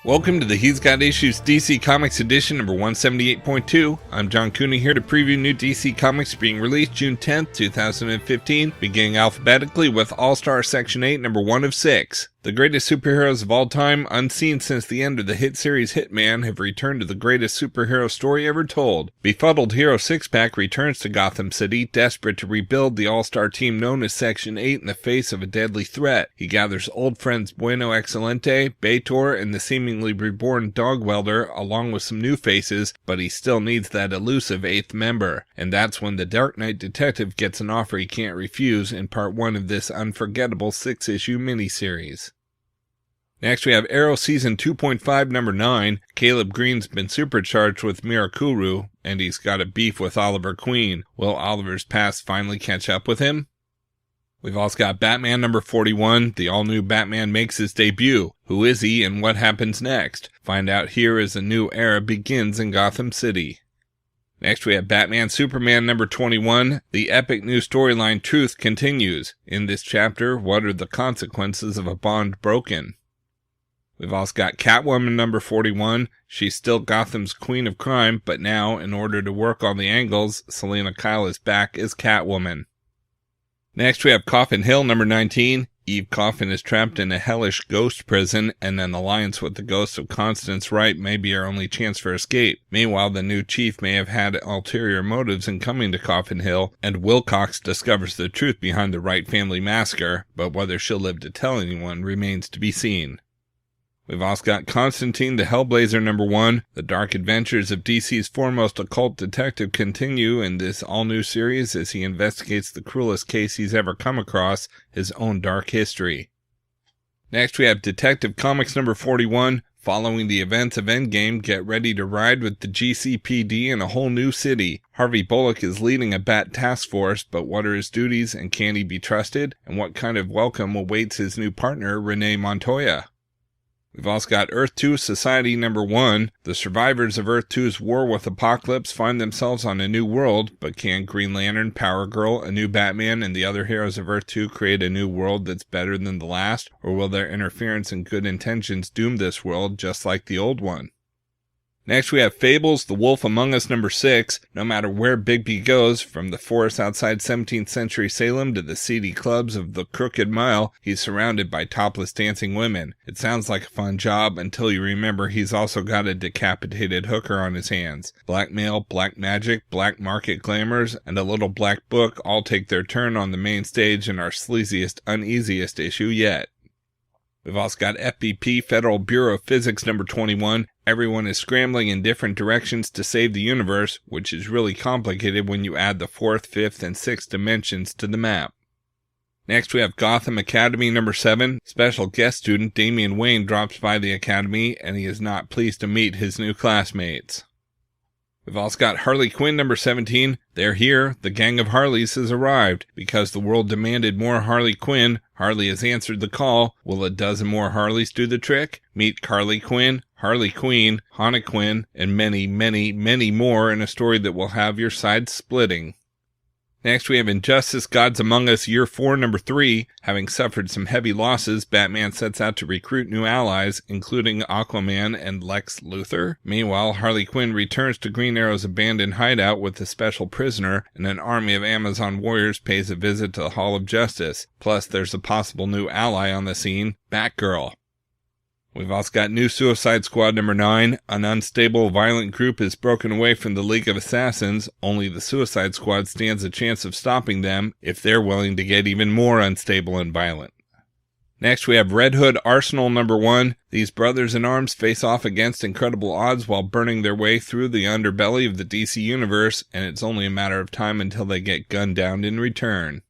Welcome to the He's Got Issues DC Comics edition number 178.2. I'm John Cooney here to preview new DC Comics being released June 10th, 2015, beginning alphabetically with All-Star Section 8, number 1 of 6. The greatest superheroes of all time, unseen since the end of the hit series Hitman, have returned to the greatest superhero story ever told. Befuddled Hero Six-Pack returns to Gotham City, desperate to rebuild the all-star team known as Section 8 in the face of a deadly threat. He gathers old friends Bueno Excelente, Baitor, and the seemingly reborn Dog Welder, along with some new faces, but he still needs that elusive 8th member. And that's when the Dark Knight detective gets an offer he can't refuse in part 1 of this unforgettable 6-issue miniseries. Next we have Arrow Season 2.5 number 9. Caleb Green's been supercharged with Mirakuru, and he's got a beef with Oliver Queen. Will Oliver's past finally catch up with him? We've also got Batman number 41. The all-new Batman makes his debut. Who is he and what happens next? Find out here as a new era begins in Gotham City. Next we have Batman Superman number 21. The epic new storyline Truth continues. In this chapter, what are the consequences of a bond broken? We've also got Catwoman number 41. She's still Gotham's queen of crime, but now, in order to work on the angles, Selena Kyle is back as Catwoman. Next we have Coffin Hill number 19. Eve Coffin is trapped in a hellish ghost prison, and an alliance with the ghost of Constance Wright may be her only chance for escape. Meanwhile, the new chief may have had ulterior motives in coming to Coffin Hill, and Wilcox discovers the truth behind the Wright family massacre, but whether she'll live to tell anyone remains to be seen. We've also got Constantine The Hellblazer number 1. The dark adventures of DC's foremost occult detective continue in this all-new series as he investigates the cruelest case he's ever come across, his own dark history. Next we have Detective Comics number 41. Following the events of Endgame, get ready to ride with the GCPD in a whole new city. Harvey Bullock is leading a Bat task force, but what are his duties and can he be trusted? And what kind of welcome awaits his new partner, Renee Montoya? We've also got Earth 2 Society number 1. The survivors of Earth 2's war with Apocalypse find themselves on a new world, but can Green Lantern, Power Girl, a new Batman, and the other heroes of Earth 2 create a new world that's better than the last, or will their interference and good intentions doom this world just like the old one? Next we have Fables, The Wolf Among Us number 6. No matter where Bigby goes, from the forest outside 17th century Salem to the seedy clubs of the Crooked Mile, he's surrounded by topless dancing women. It sounds like a fun job until you remember he's also got a decapitated hooker on his hands. Blackmail, black magic, black market glamours, and a little black book all take their turn on the main stage in our sleaziest, uneasiest issue yet. We've also got FBP Federal Bureau of Physics number 21. Everyone is scrambling in different directions to save the universe, which is really complicated when you add the 4th, 5th, and 6th dimensions to the map. Next we have Gotham Academy number 7. Special guest student Damian Wayne drops by the Academy, and he is not pleased to meet his new classmates. We've also got Harley Quinn number 17. They're here. The gang of Harleys has arrived. Because the world demanded more Harley Quinn, Harley has answered the call. Will a dozen more Harleys do the trick? Meet Carly Quinn, Harley Quinn, Hannah Quinn, and many, many, many more in a story that will have your sides splitting. Next we have Injustice Gods Among Us Year 4 number 3. Having suffered some heavy losses, Batman sets out to recruit new allies, including Aquaman and Lex Luthor. Meanwhile, Harley Quinn returns to Green Arrow's abandoned hideout with a special prisoner, and an army of Amazon warriors pays a visit to the Hall of Justice. Plus, there's a possible new ally on the scene, Batgirl. We've also got new Suicide Squad number 9. An unstable, violent group is broken away from the League of Assassins. Only the Suicide Squad stands a chance of stopping them if they're willing to get even more unstable and violent. Next we have Red Hood Arsenal number 1. These brothers in arms face off against incredible odds while burning their way through the underbelly of the DC Universe, and it's only a matter of time until they get gunned down in return.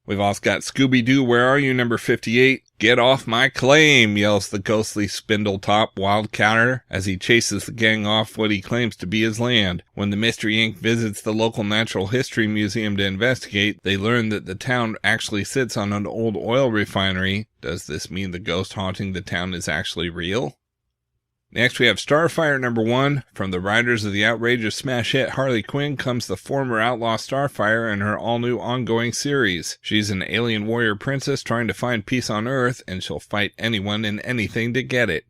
We've also got Scooby-Doo Where Are You number 58. Get off my claim, yells the ghostly Spindletop Wildcatter as he chases the gang off what he claims to be his land. When the Mystery Inc. visits the local Natural History Museum to investigate, they learn that the town actually sits on an old oil refinery. Does this mean the ghost haunting the town is actually real? Next we have Starfire number 1. From the writers of the outrageous smash hit Harley Quinn comes the former outlaw Starfire and her all-new ongoing series. She's an alien warrior princess trying to find peace on Earth, and she'll fight anyone and anything to get it.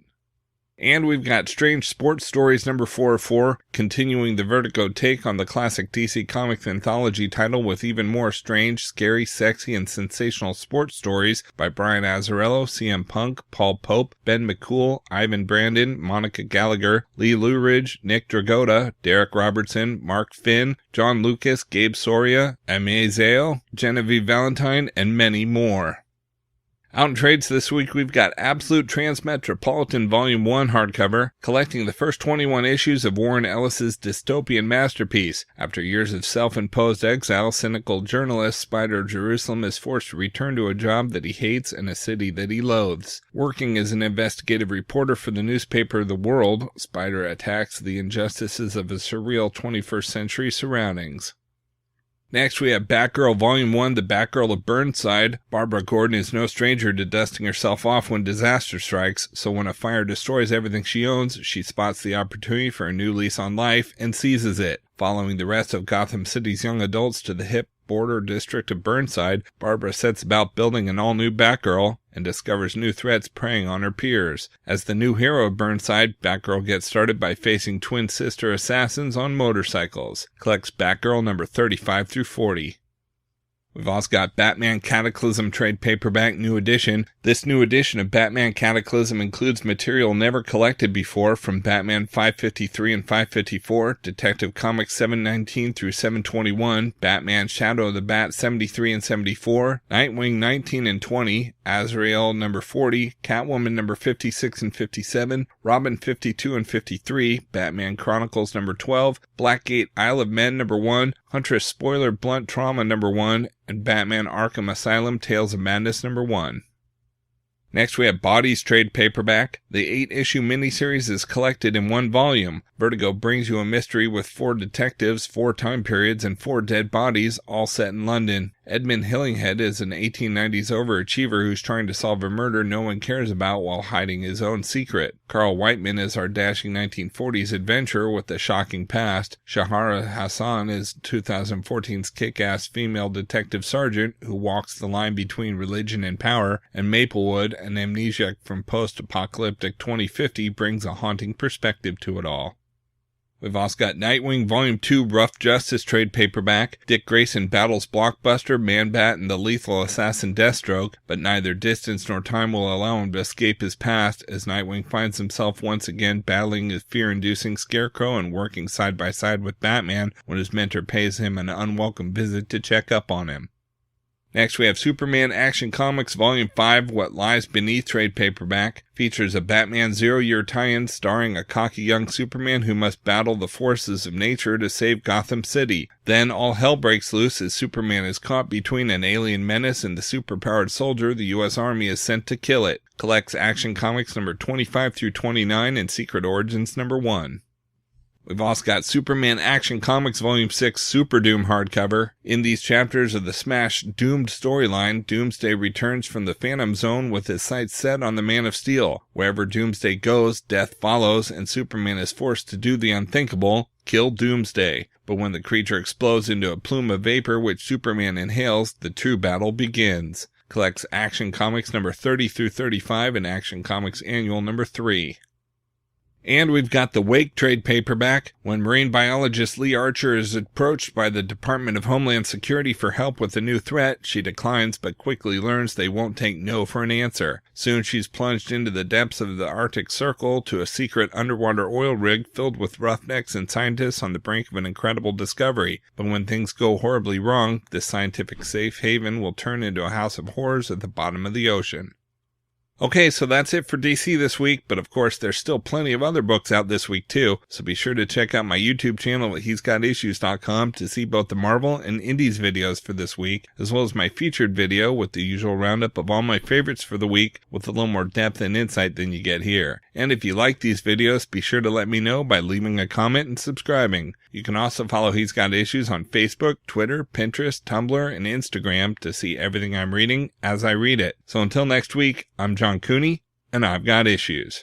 And we've got Strange Sports Stories number 404, continuing the Vertigo take on the classic DC Comics anthology title with even more strange, scary, sexy, and sensational sports stories by Brian Azzarello, CM Punk, Paul Pope, Ben McCool, Ivan Brandon, Monica Gallagher, Lee Luridge, Nick Dragotta, Derek Robertson, Mark Finn, John Lucas, Gabe Soria, Ame Zale, Genevieve Valentine, and many more. Out in trades this week, we've got Absolute Transmetropolitan Volume 1 hardcover, collecting the first 21 issues of Warren Ellis's dystopian masterpiece. After years of self-imposed exile, cynical journalist Spider Jerusalem is forced to return to a job that he hates in a city that he loathes. Working as an investigative reporter for the newspaper The World, Spider attacks the injustices of his surreal 21st century surroundings. Next, we have Batgirl Volume 1, The Batgirl of Burnside. Barbara Gordon is no stranger to dusting herself off when disaster strikes, so when a fire destroys everything she owns, she spots the opportunity for a new lease on life and seizes it. Following the rest of Gotham City's young adults to the hip border district of Burnside, Barbara sets about building an all-new Batgirl and discovers new threats preying on her peers. As the new hero of Burnside, Batgirl gets started by facing twin sister assassins on motorcycles. Collects Batgirl number 35 through 40. We've also got Batman Cataclysm trade paperback new edition. This new edition of Batman Cataclysm includes material never collected before from Batman 553 and 554, Detective Comics 719 through 721, Batman Shadow of the Bat 73 and 74, Nightwing 19 and 20, Azrael number 40, Catwoman number 56 and 57, Robin 52 and 53, Batman Chronicles number 12, Blackgate Isle of Men number 1, Huntress Spoiler Blunt Trauma number 1, and Batman Arkham Asylum Tales of Madness number 1. Next, we have Bodies trade paperback. The 8-issue miniseries is collected in one volume. Vertigo brings you a mystery with 4 detectives, 4 time periods, and 4 dead bodies, all set in London. Edmund Hillinghead is an 1890s overachiever who's trying to solve a murder no one cares about while hiding his own secret. Carl Whiteman is our dashing 1940s adventurer with a shocking past. Shahara Hassan is 2014's kick-ass female detective sergeant who walks the line between religion and power, and Maplewood, an amnesiac from post-apocalyptic 2050, brings a haunting perspective to it all. We've also got Nightwing Volume 2 Rough Justice trade paperback. Dick Grayson battles Blockbuster, Man-Bat, and the lethal assassin Deathstroke, but neither distance nor time will allow him to escape his past as Nightwing finds himself once again battling his fear-inducing Scarecrow and working side by side with Batman when his mentor pays him an unwelcome visit to check up on him. Next, we have Superman Action Comics Volume 5, What Lies Beneath trade paperback. Features a Batman zero-year tie-in starring a cocky young Superman who must battle the forces of nature to save Gotham City. Then all hell breaks loose as Superman is caught between an alien menace and the superpowered soldier the U.S. Army is sent to kill it. Collects Action Comics number 25 through 29 and Secret Origins number 1. We've also got Superman Action Comics Volume 6 Superdoom hardcover. In these chapters of the Smash Doomed storyline, Doomsday returns from the Phantom Zone with his sights set on the Man of Steel. Wherever Doomsday goes, death follows, and Superman is forced to do the unthinkable, kill Doomsday. But when the creature explodes into a plume of vapor which Superman inhales, the true battle begins. Collects Action Comics number 30 through 35 and Action Comics Annual number 3. And we've got the Wake trade paperback. When marine biologist Lee Archer is approached by the Department of Homeland Security for help with a new threat, she declines but quickly learns they won't take no for an answer. Soon she's plunged into the depths of the Arctic Circle to a secret underwater oil rig filled with roughnecks and scientists on the brink of an incredible discovery. But when things go horribly wrong, this scientific safe haven will turn into a house of horrors at the bottom of the ocean. Okay, so that's it for DC this week, but of course there's still plenty of other books out this week too, so be sure to check out my YouTube channel at he'sgotissues.com to see both the Marvel and Indies videos for this week, as well as my featured video with the usual roundup of all my favorites for the week with a little more depth and insight than you get here. And if you like these videos, be sure to let me know by leaving a comment and subscribing. You can also follow He's Got Issues on Facebook, Twitter, Pinterest, Tumblr, and Instagram to see everything I'm reading as I read it. So until next week, I'm John Cooney, and I've got issues.